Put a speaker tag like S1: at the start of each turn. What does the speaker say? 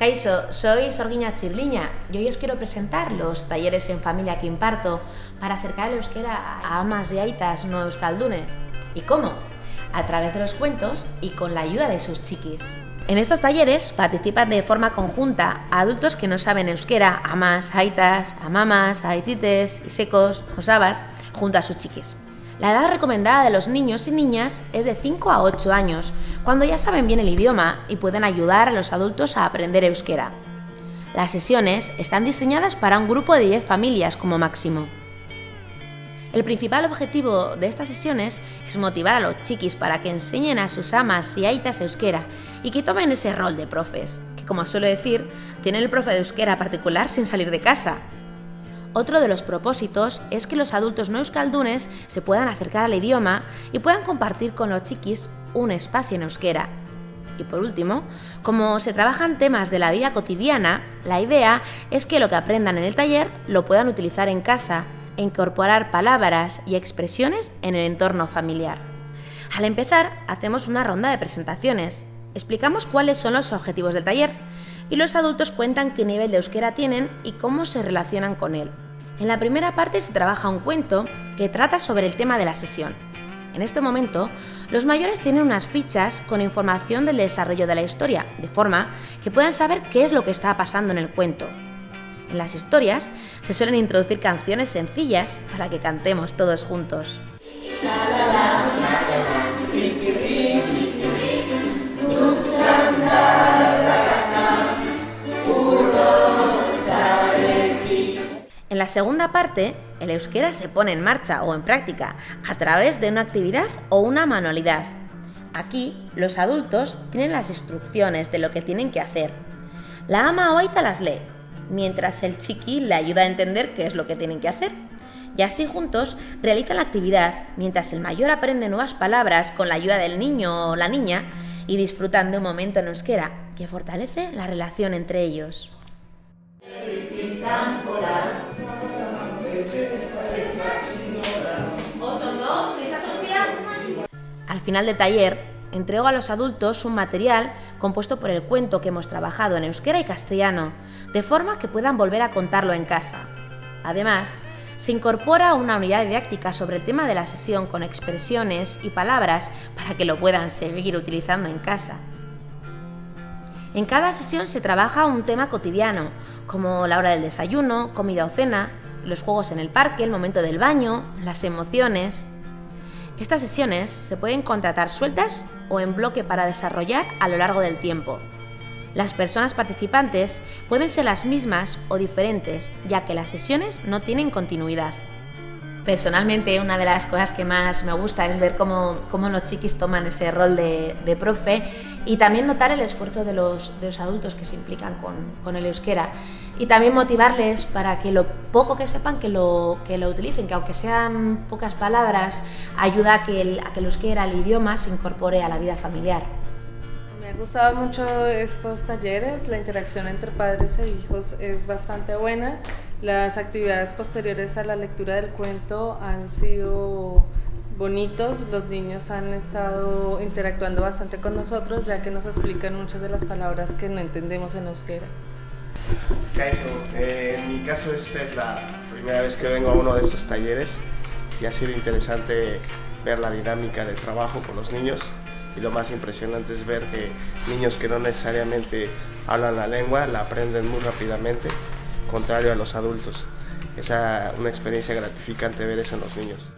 S1: Kaixo, soy Sorgiña Chirliña y hoy os quiero presentar los talleres en familia que imparto para acercar el euskera a amas y aitas no euskaldunes. ¿Y cómo? A través de los cuentos y con la ayuda de sus chiquis. En estos talleres participan de forma conjunta adultos que no saben euskera, amas, aitas, amamas, aitites, isecos, osabas, junto a sus chiquis. La edad recomendada de los niños y niñas es de 5 a 8 años, cuando ya saben bien el idioma y pueden ayudar a los adultos a aprender euskera. Las sesiones están diseñadas para un grupo de 10 familias como máximo. El principal objetivo de estas sesiones es motivar a los chiquis para que enseñen a sus amas y aitas euskera y que tomen ese rol de profes, que como suelo decir, tienen el profe de euskera particular sin salir de casa. Otro de los propósitos es que los adultos no euskaldunes se puedan acercar al idioma y puedan compartir con los chiquis un espacio en euskera. Y por último, como se trabajan temas de la vida cotidiana, la idea es que lo que aprendan en el taller lo puedan utilizar en casa e incorporar palabras y expresiones en el entorno familiar. Al empezar, hacemos una ronda de presentaciones. Explicamos cuáles son los objetivos del taller y los adultos cuentan qué nivel de euskera tienen y cómo se relacionan con él. En la primera parte se trabaja un cuento que trata sobre el tema de la sesión. En este momento, los mayores tienen unas fichas con información del desarrollo de la historia, de forma que puedan saber qué es lo que está pasando en el cuento. En las historias se suelen introducir canciones sencillas para que cantemos todos juntos. En la segunda parte, el euskera se pone en marcha o en práctica a través de una actividad o una manualidad. Aquí, los adultos tienen las instrucciones de lo que tienen que hacer. La ama o aita las lee, mientras el chiqui le ayuda a entender qué es lo que tienen que hacer. Y así juntos realizan la actividad, mientras el mayor aprende nuevas palabras con la ayuda del niño o la niña y disfrutan de un momento en euskera que fortalece la relación entre ellos. Al final del taller, entrego a los adultos un material compuesto por el cuento que hemos trabajado en euskera y castellano, de forma que puedan volver a contarlo en casa. Además, se incorpora una unidad didáctica sobre el tema de la sesión con expresiones y palabras para que lo puedan seguir utilizando en casa. En cada sesión se trabaja un tema cotidiano, como la hora del desayuno, comida o cena, los juegos en el parque, el momento del baño, las emociones. Estas sesiones se pueden contratar sueltas o en bloque para desarrollar a lo largo del tiempo. Las personas participantes pueden ser las mismas o diferentes, ya que las sesiones no tienen continuidad. Personalmente, una de las cosas que más me gusta es ver cómo los chiquis toman ese rol de profe y también notar el esfuerzo de los adultos que se implican con el euskera y también motivarles para que lo poco que sepan que lo utilicen, que aunque sean pocas palabras, ayuda a que el euskera, el idioma, se incorpore a la vida familiar.
S2: Me han gustado mucho estos talleres, la interacción entre padres e hijos es bastante buena. Las actividades posteriores a la lectura del cuento han sido bonitos, los niños han estado interactuando bastante con nosotros ya que nos explican muchas de las palabras que no entendemos en euskera.
S3: Kaixo, en mi caso esta es la primera vez que vengo a uno de estos talleres y ha sido interesante ver la dinámica de trabajo con los niños. Y lo más impresionante es ver que niños que no necesariamente hablan la lengua la aprenden muy rápidamente, contrario a los adultos. Es una experiencia gratificante ver eso en los niños.